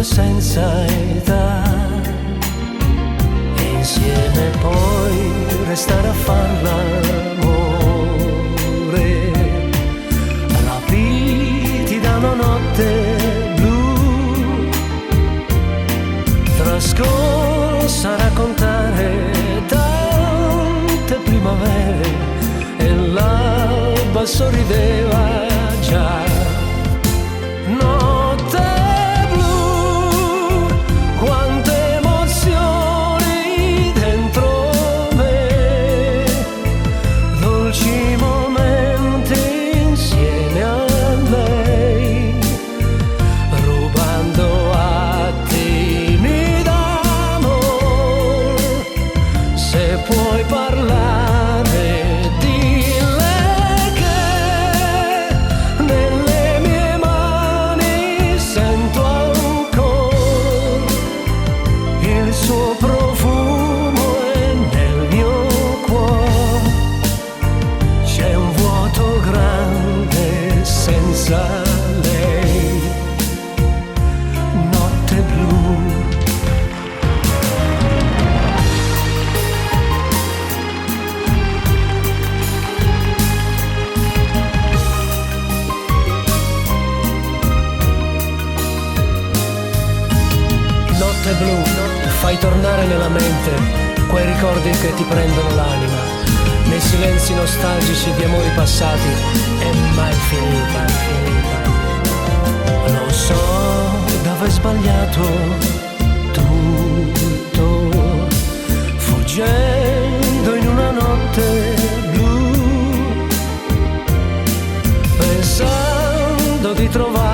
storie senza età, e insieme poi restare a far l'amore, rapiti da una notte blu, trascorsa a raccontare tante primavere, e l'alba sorrideva già. Notte blu, quante emozioni dentro me, dolci momenti insieme a lei, rubando attimi d'amor. Se puoi parlare, dille che nelle mie mani sento ancora il suo profumo, e nel mio cuore c'è un vuoto grande senza lei. Notte blu. Notte blu, fai tornare nella mente quei ricordi che ti prendono l'anima, nei silenzi nostalgici di amori passati e mai finita. Lo so dove hai sbagliato tutto, fuggendo in una notte blu, pensando di trovare